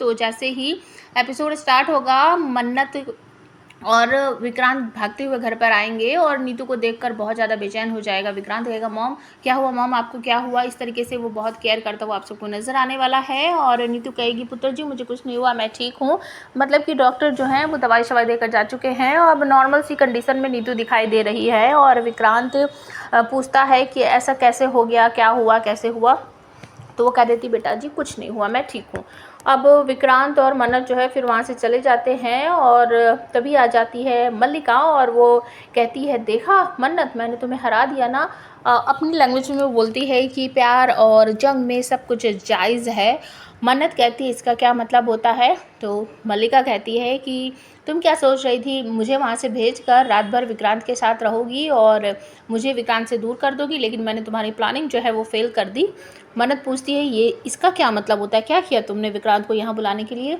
तो जैसे ही episode start होगा, मन्नत और विक्रांत भागते हुए घर पर आएंगे और नीतू को देखकर बहुत ज़्यादा बेचैन हो जाएगा। विक्रांत कहेगा, मॉम क्या हुआ, मॉम आपको क्या हुआ? इस तरीके से वो बहुत केयर करता हुआ आप सबको नज़र आने वाला है। और नीतू कहेगी, पुत्र जी मुझे कुछ नहीं हुआ, मैं ठीक हूँ। मतलब कि डॉक्टर जो हैं वो दवाई शवाई देकर जा चुके हैं और अब नॉर्मल सी कंडीशन में नीतू दिखाई दे रही है। और विक्रांत पूछता है कि ऐसा कैसे हो गया, क्या हुआ, कैसे हुआ? तो वो कह देती, बेटा जी कुछ नहीं हुआ, मैं ठीक हूँ। अब विक्रांत और मन्नत जो है फिर वहाँ से चले जाते हैं और तभी आ जाती है मल्लिका और वो कहती है, देखा मन्नत मैंने तुम्हें हरा दिया ना। अपनी लैंग्वेज में वो बोलती है कि प्यार और जंग में सब कुछ जायज़ है। मन्नत कहती है, इसका क्या मतलब होता है? तो मल्लिका कहती है कि तुम क्या सोच रही थी, मुझे वहाँ से भेजकर रात भर विक्रांत के साथ रहोगी और मुझे विक्रांत से दूर कर दोगी, लेकिन मैंने तुम्हारी प्लानिंग जो है वो फेल कर दी। मन्नत पूछती है, ये इसका क्या मतलब होता है, क्या किया तुमने विक्रांत को यहाँ बुलाने के लिए?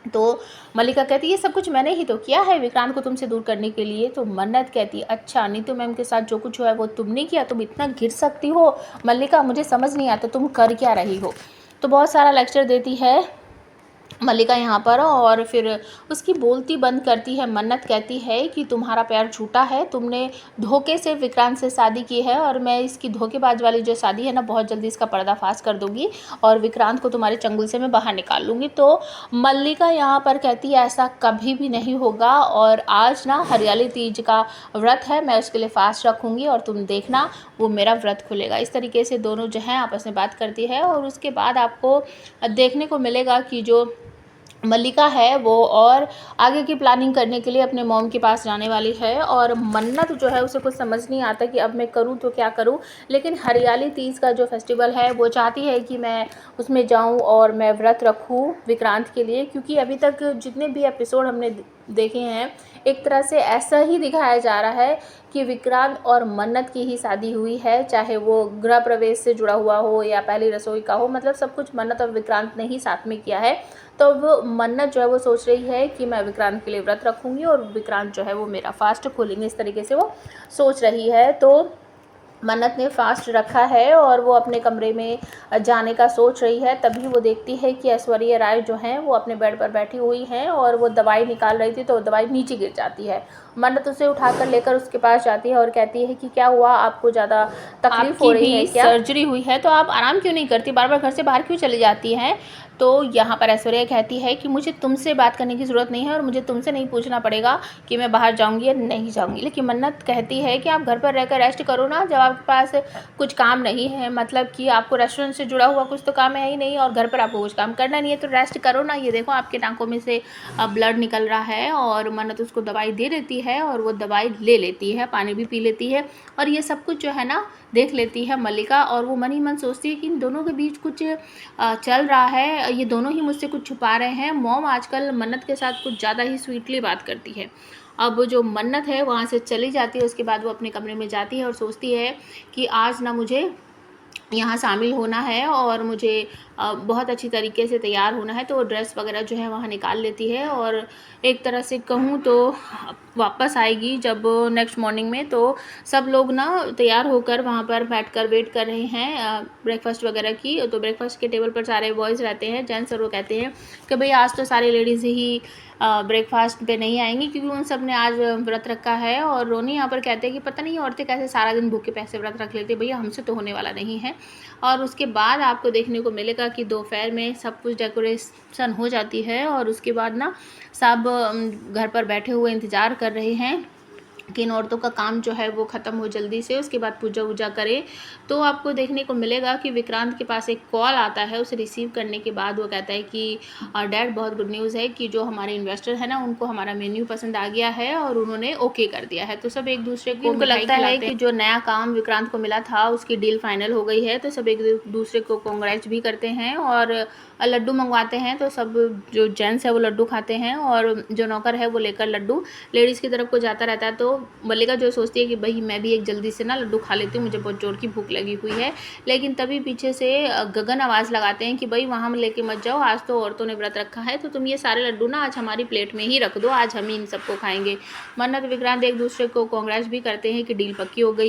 तो मल्लिका कहती है, ये सब कुछ मैंने ही तो किया है विक्रांत को तुमसे दूर करने के लिए। तो मन्नत कहती है, अच्छा नीतू मैम के साथ जो कुछ हुआ है वो तुमने किया, तुम इतना गिर सकती हो? मल्लिका मुझे समझ नहीं आता तुम कर क्या रही हो। तो बहुत सारा लेक्चर देती है मल्लिका यहाँ पर और फिर उसकी बोलती बंद करती है। मन्नत कहती है कि तुम्हारा प्यार झूठा है, तुमने धोखे से विक्रांत से शादी की है और मैं इसकी धोखेबाज वाली जो शादी है ना, बहुत जल्दी इसका पर्दाफाश कर दूंगी और विक्रांत को तुम्हारे चंगुल से मैं बाहर निकाल लूँगी। तो मल्लिका यहाँ पर कहती है, ऐसा कभी भी नहीं होगा और आज ना हरियाली तीज का व्रत है, मैं उसके लिए फास्ट रखूँगी और तुम देखना वो मेरा व्रत खुलेगा। इस तरीके से दोनों जो हैं आपस में बात करती है और उसके बाद आपको देखने को मिलेगा कि जो मल्लिका है वो और आगे की प्लानिंग करने के लिए अपने मॉम के पास जाने वाली है। और मन्नत जो है उसे कुछ समझ नहीं आता कि अब मैं करूँ तो क्या करूँ, लेकिन हरियाली तीज का जो फेस्टिवल है वो चाहती है कि मैं उसमें जाऊँ और मैं व्रत रखूँ विक्रांत के लिए, क्योंकि अभी तक जितने भी एपिसोड हमने देखे हैं एक तरह से ऐसा ही दिखाया जा रहा है कि विक्रांत और मन्नत की ही शादी हुई है, चाहे वो गृह प्रवेश से जुड़ा हुआ हो या पहली रसोई का हो, मतलब सब कुछ मन्नत और विक्रांत ने ही साथ में किया है। तो वो मन्नत जो है वो सोच रही है कि मैं विक्रांत के लिए व्रत रखूँगी और विक्रांत जो है वो मेरा फास्ट खोलेंगे, इस तरीके से वो सोच रही है। तो मन्नत ने फास्ट रखा है और वो अपने कमरे में जाने का सोच रही है। तभी वो देखती है कि ऐश्वर्या राय जो हैं वो अपने बेड पर बैठी हुई हैं और वो दवाई निकाल रही थी, तो दवाई नीचे गिर जाती है। मन्नत उसे उठाकर लेकर उसके पास जाती है और कहती है कि क्या हुआ, आपको ज़्यादा तकलीफ हो रही है क्या? सर्जरी हुई है तो आप आराम क्यों नहीं करती, बार बार घर से बाहर क्यों चली जाती हैं? तो यहाँ पर ऐश्वर्या कहती है कि मुझे तुमसे बात करने की ज़रूरत नहीं है और मुझे तुमसे नहीं पूछना पड़ेगा कि मैं बाहर जाऊँगी या नहीं जाऊँगी। लेकिन मन्नत कहती है कि आप घर पर रहकर रेस्ट करो ना, जब आपके पास कुछ काम नहीं है, मतलब कि आपको रेस्टोरेंट से जुड़ा हुआ कुछ तो काम है ही नहीं और घर पर आपको कुछ काम करना नहीं है, तो रेस्ट करो ना। ये देखो आपके टाँकों में से ब्लड निकल रहा है। और मन्नत उसको दवाई दे देती है और वो दवाई ले लेती है, पानी भी पी लेती है और ये सब कुछ जो है ना देख लेती है मल्लिका। और वो मन ही मन सोचती है कि इन दोनों के बीच कुछ चल रहा है, ये दोनों ही मुझसे कुछ छुपा रहे हैं। मॉम आजकल मन्नत के साथ कुछ ज़्यादा ही स्वीटली बात करती है। अब जो मन्नत है वहाँ से चली जाती है, उसके बाद वो अपने कमरे में जाती है और सोचती है कि आज ना मुझे यहाँ शामिल होना है और मुझे बहुत अच्छी तरीके से तैयार होना है। तो वो ड्रेस वगैरह जो है वहाँ निकाल लेती है और एक तरह से कहूँ तो वापस आएगी जब नेक्स्ट मॉर्निंग में, तो सब लोग ना तैयार होकर वहाँ पर बैठकर वेट कर रहे हैं ब्रेकफास्ट वगैरह की। तो ब्रेकफास्ट के टेबल पर सारे बॉयज़ रहते हैं, जेंट्स, और वो कहते हैं कि भाई आज तो सारी लेडीज़ ही ब्रेकफास्ट पे नहीं आएंगी क्योंकि उन सब ने आज व्रत रखा है। और रोनी यहाँ पर कहते हैं कि पता नहीं औरतें कैसे सारा दिन भूखे पैसे व्रत रख लेती है, भैया हमसे तो होने वाला नहीं है। और उसके बाद आपको देखने को मिलेगा कि दोपहर में सब कुछ डेकोरेशन हो जाती है और उसके बाद ना सब घर पर बैठे हुए इंतज़ार कर रहे हैं कि इन औरतों का काम जो है वो ख़त्म हो जल्दी से, उसके बाद पूजा वूजा करें। तो आपको देखने को मिलेगा कि विक्रांत के पास एक कॉल आता है, उसे रिसीव करने के बाद वो कहता है कि डैड बहुत गुड न्यूज़ है कि जो हमारे इन्वेस्टर है ना उनको हमारा मेन्यू पसंद आ गया है और उन्होंने ओके कर दिया है। तो सब एक दूसरे को, उनको लगता है कि जो नया काम विक्रांत को मिला था उसकी डील फाइनल हो गई है, तो सब एक दूसरे को कॉन्ग्रेट्स भी करते हैं और लड्डू मंगवाते हैं। तो सब जो जेंट्स है वो लड्डू खाते हैं और जो नौकर है वो लेकर लड्डू लेडीज़ की तरफ को जाता रहता है। तो मल्लिका जो सोचती है कि भाई मैं भी एक जल्दी से ना लड्डू खा लेती हूँ, मुझे बहुत जोर की भूख लगी हुई है। लेकिन तभी पीछे से गगन आवाज़ लगाते हैं कि भाई वहाँ लेके मत जाओ, आज तो औरतों ने व्रत रखा है, तो तुम ये सारे लड्डू ना आज हमारी प्लेट में ही रख दो, आज हम ही इन सबको खाएंगे। मन्नत विक्रांत एक दूसरे को कांग्रेस भी करते हैं कि डील पक्की हो गई।